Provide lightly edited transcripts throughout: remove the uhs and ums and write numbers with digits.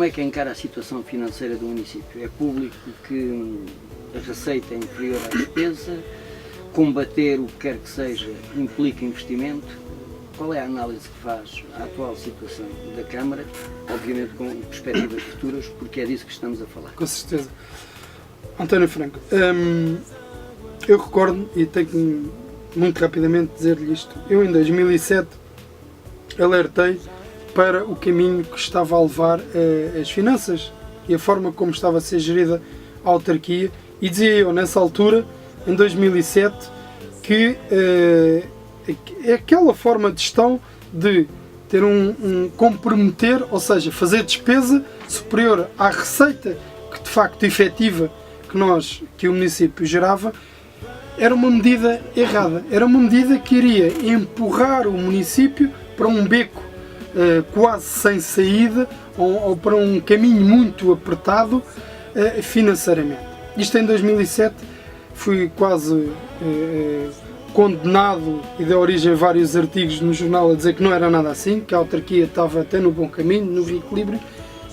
como é que encara a situação financeira do município? É público que a receita é inferior à despesa, combater o que quer que seja implica investimento. Qual é a análise que faz à atual situação da Câmara, obviamente com perspectivas futuras, porque é disso que estamos a falar? Com certeza. António Franco, eu recordo, e tenho que muito rapidamente dizer-lhe isto, eu em 2007 alertei para o caminho que estava a levar as finanças e a forma como estava a ser gerida a autarquia, e dizia eu nessa altura, em 2007, que é aquela forma de gestão de ter um comprometer, ou seja, fazer despesa superior à receita que de facto efetiva que o município gerava, era uma medida errada. Era uma medida que iria empurrar o município para um beco quase sem saída, ou para um caminho muito apertado financeiramente. Isto em 2007 fui quase condenado e deu origem a vários artigos no jornal a dizer que não era nada assim, que a autarquia estava até no bom caminho, no reequilíbrio,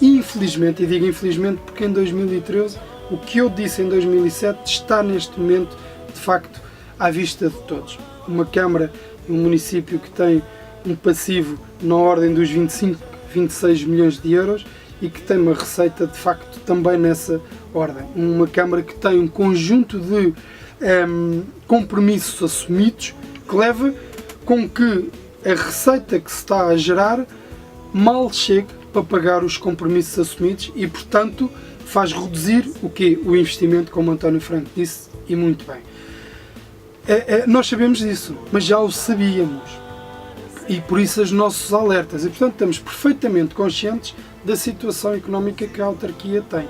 e infelizmente, e digo infelizmente porque em 2013 o que eu disse em 2007 está neste momento de facto à vista de todos. Uma Câmara, um município que tem um passivo na ordem dos 25, 26 milhões de euros e que tem uma receita de facto também nessa ordem. Uma Câmara que tem um conjunto de compromissos assumidos que leva com que a receita que se está a gerar mal chegue para pagar os compromissos assumidos e, portanto, faz reduzir o quê? O investimento, como António Franco disse, e muito bem. Nós sabemos disso, mas já o sabíamos. E por isso os nossos alertas. E, portanto, estamos perfeitamente conscientes da situação económica que a autarquia tem.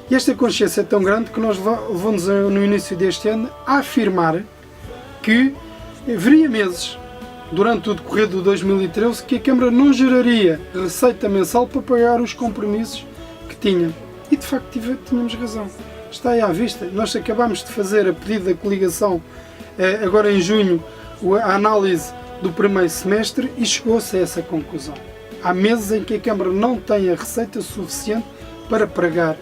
E esta consciência é tão grande que nós vamos, no início deste ano, a afirmar que haveria meses, durante o decorrer de 2013, que a Câmara não geraria receita mensal para pagar os compromissos que tinha. E de facto tínhamos razão. Está aí à vista. Nós acabámos de fazer, a pedido da coligação, agora em junho, a análise do primeiro semestre e chegou-se a essa conclusão. Há meses em que a Câmara não tem a receita suficiente para pagar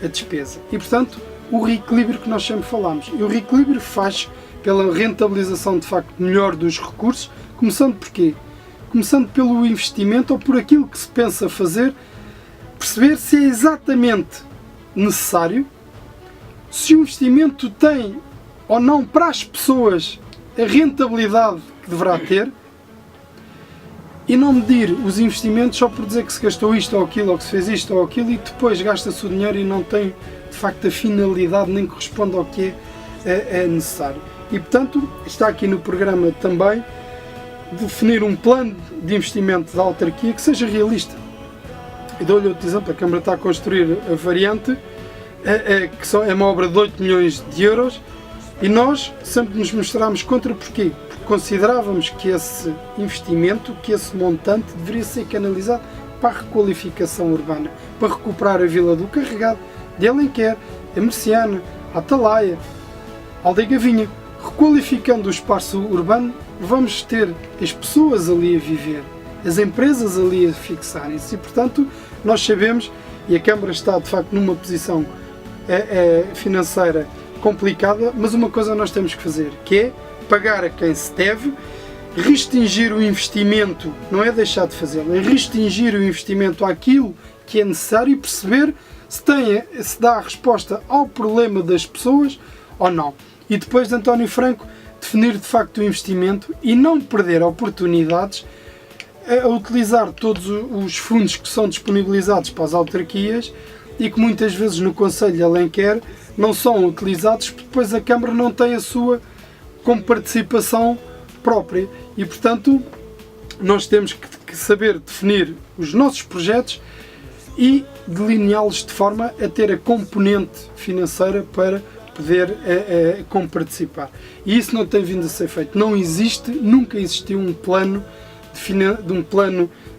a despesa. E portanto, o reequilíbrio que nós sempre falamos. E o reequilíbrio faz pela rentabilização de facto melhor dos recursos, começando por quê? Começando pelo investimento ou por aquilo que se pensa fazer, perceber se é exatamente necessário, se o investimento tem ou não para as pessoas a rentabilidade que deverá ter, e não medir os investimentos só por dizer que se gastou isto ou aquilo, ou que se fez isto ou aquilo, e depois gasta-se o dinheiro e não tem de facto a finalidade nem corresponde ao que é necessário. E portanto está aqui no programa também definir um plano de investimento da autarquia que seja realista. E dou-lhe outro exemplo: a Câmara está a construir a variante, que é uma obra de 8 milhões de euros, e nós sempre nos mostramos contra. Porquê? Porque considerávamos que esse investimento, que esse montante deveria ser canalizado para a requalificação urbana, para recuperar a Vila do Carregado, de Alenquer, a Merciana, a Atalaia, a Aldeia Gavinha. Requalificando o espaço urbano, vamos ter as pessoas ali a viver, as empresas ali a fixarem-se, e portanto nós sabemos, e a Câmara está de facto numa posição financeira complicada, mas uma coisa nós temos que fazer, que é pagar a quem se deve, restringir o investimento, não é deixar de fazê-lo, é restringir o investimento àquilo que é necessário e perceber se dá a resposta ao problema das pessoas ou não. E depois de António Franco definir de facto o investimento e não perder oportunidades a utilizar todos os fundos que são disponibilizados para as autarquias e que muitas vezes no Conselho de Alenquer não são utilizados porque depois a Câmara não tem a sua como participação própria. E portanto nós temos que saber definir os nossos projetos e delineá-los de forma a ter a componente financeira para poder como participar. E isso não tem vindo a ser feito. Não existe, nunca existiu um plano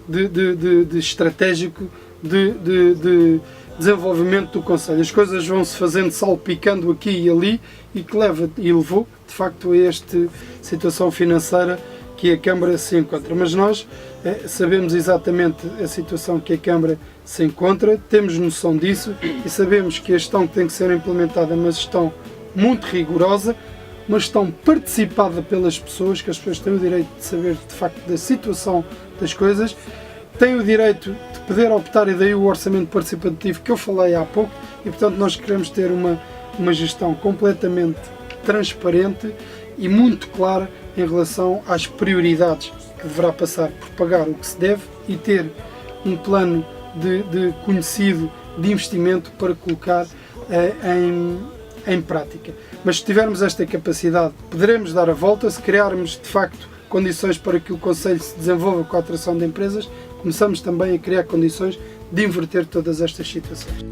de estratégico de desenvolvimento do Conselho. As coisas vão-se fazendo salpicando aqui e ali e que levou de facto a esta situação financeira que a Câmara se encontra. Mas nós sabemos exatamente a situação que a Câmara se encontra, temos noção disso e sabemos que a gestão que tem que ser implementada é uma gestão muito rigorosa, uma gestão participada pelas pessoas, que as pessoas têm o direito de saber de facto da situação das coisas, têm o direito de poder optar, e daí o orçamento participativo que eu falei há pouco, e portanto nós queremos ter uma gestão completamente transparente e muito clara em relação às prioridades, que deverá passar por pagar o que se deve e ter um plano de conhecido de investimento para colocar em prática. Mas se tivermos esta capacidade, poderemos dar a volta. Se criarmos de facto condições para que o Conselho se desenvolva com a atração de empresas, começamos também a criar condições de inverter todas estas situações.